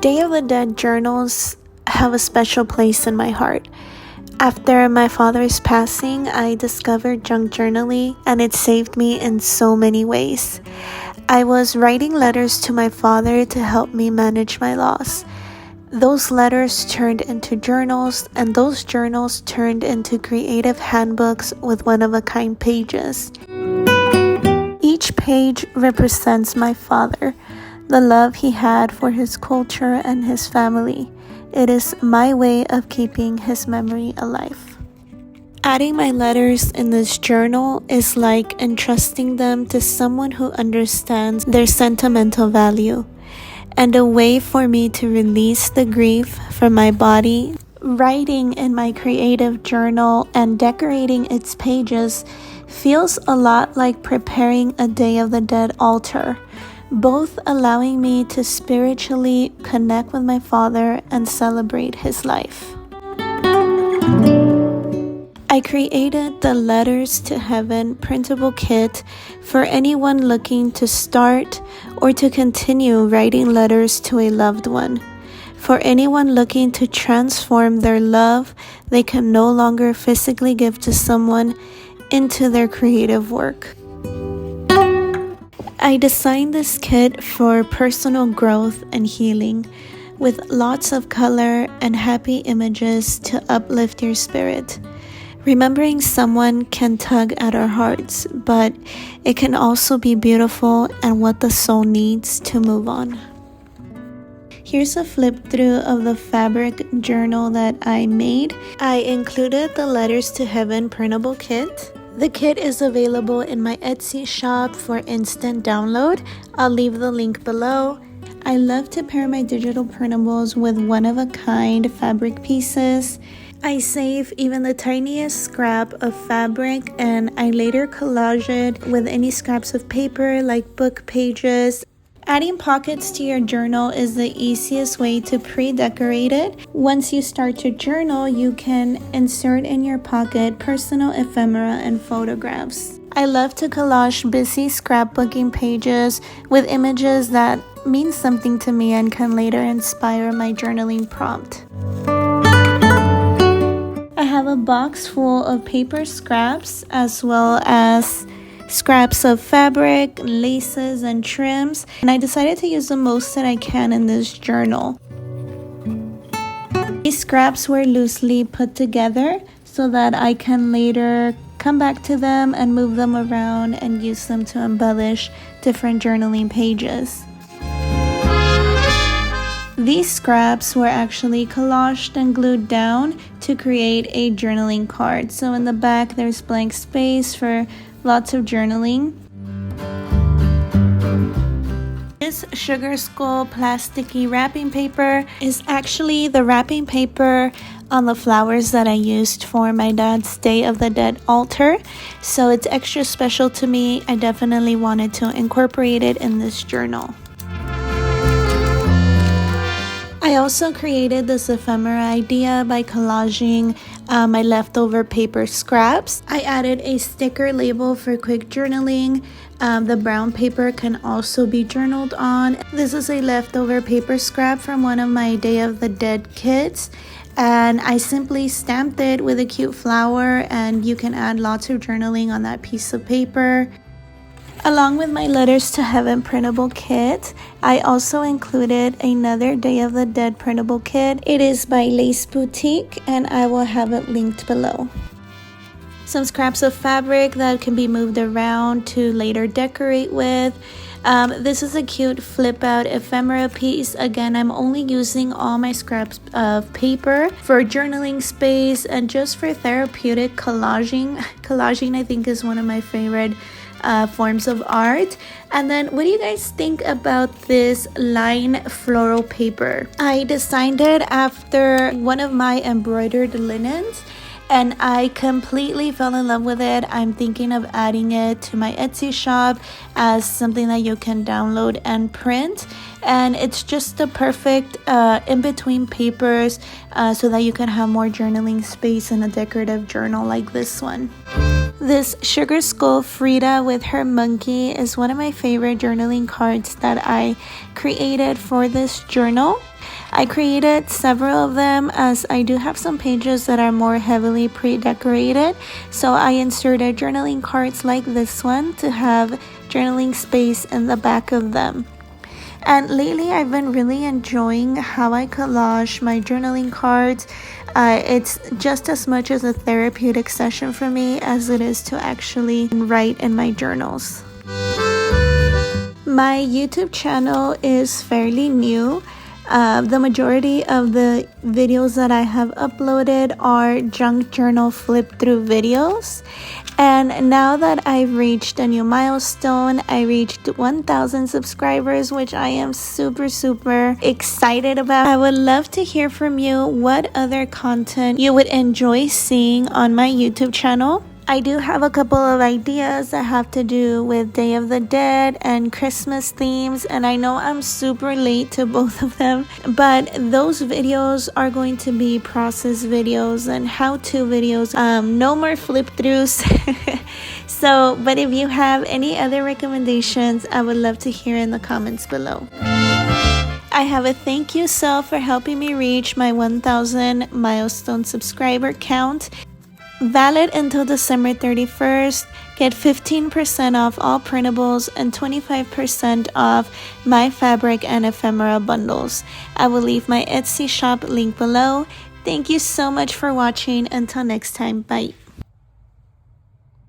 Day of the Dead journals have a special place in my heart. After my father's passing, I discovered junk journaling, and it saved me in so many ways. I was writing letters to my father to help me manage my loss. Those letters turned into journals, and those journals turned into creative handbooks with one-of-a-kind pages. Each page represents my father, the love he had for his culture and his family. It is my way of keeping his memory alive. Adding my letters in this journal is like entrusting them to someone who understands their sentimental value, and a way for me to release the grief from my body. Writing in my creative journal and decorating its pages feels a lot like preparing a Day of the Dead altar, both allowing me to spiritually connect with my father and celebrate his life. I created the Letters to Heaven printable kit for anyone looking to start or to continue writing letters to a loved one. For anyone looking to transform their love they can no longer physically give to someone into their creative work. I designed this kit for personal growth and healing, with lots of color and happy images to uplift your spirit. Remembering someone can tug at our hearts, but it can also be beautiful and what the soul needs to move on. Here's a flip through of the fabric journal that I made. I included the Letters to Heaven printable kit. The kit is available in my Etsy shop for instant download. I'll leave the link below. I love to pair my digital printables with one-of-a-kind fabric pieces. I save even the tiniest scrap of fabric, and I later collage it with any scraps of paper like book pages. Adding pockets to your journal is the easiest way to pre-decorate it. Once you start your journal, you can insert in your pocket personal ephemera and photographs. I love to collage busy scrapbooking pages with images that mean something to me and can later inspire my journaling prompt. I have a box full of paper scraps as well as scraps of fabric, laces, and trims, and I decided to use the most that I can in this journal. These scraps were loosely put together so that I can later come back to them and move them around and use them to embellish different journaling pages. These scraps were actually collaged and glued down to create a journaling card. So in the back there's blank space for lots of journaling. This sugar skull plasticky wrapping paper is actually the wrapping paper on the flowers that I used for my dad's Day of the Dead altar. So it's extra special to me. I definitely wanted to incorporate it in this journal. I also created this ephemera idea by collaging my leftover paper scraps. I added a sticker label for quick journaling. The brown paper can also be journaled on. This is a leftover paper scrap from one of my Day of the Dead kits, and I simply stamped it with a cute flower, and you can add lots of journaling on that piece of paper. Along with my Letters to Heaven printable kit, I also included another Day of the Dead printable kit. It is by Lace Boutique, and I will have it linked below. Some scraps of fabric that can be moved around to later decorate with. This is a cute flip out ephemera piece. Again, I'm only using all my scraps of paper for journaling space and just for therapeutic collaging. Collaging, I think, is one of my favorite forms of art. And then what do you guys think about this line floral paper? I designed it after one of my embroidered linens, and I completely fell in love with it. I'm thinking of adding it to my Etsy shop as something that you can download and print, and it's just the perfect in-between papers so that you can have more journaling space in a decorative journal like this one. This Sugar Skull Frida with her monkey is one of my favorite journaling cards that I created for this journal. I created several of them as I do have some pages that are more heavily pre-decorated, so I inserted journaling cards like this one to have journaling space in the back of them. And lately I've been really enjoying how I collage my journaling cards. It's just as much as a therapeutic session for me as it is to actually write in my journals. My YouTube channel is fairly new. The majority of the videos that I have uploaded are junk journal flip through videos. And now that I've reached a new milestone, I reached 1,000 subscribers, which I am super excited about. I would love to hear from you what other content you would enjoy seeing on my YouTube channel. I do have a couple of ideas that have to do with Day of the Dead and Christmas themes, and I know I'm super late to both of them, but those videos are going to be process videos and how-to videos. No more flip-throughs. But if you have any other recommendations, I would love to hear in the comments below. I have a thank you sale for helping me reach my 1,000 milestone subscriber count. Valid until December 31st. Get 15% off all printables and 25% off my fabric and ephemera bundles. I will leave my Etsy shop link below. Thank you so much for watching. Until next time, bye.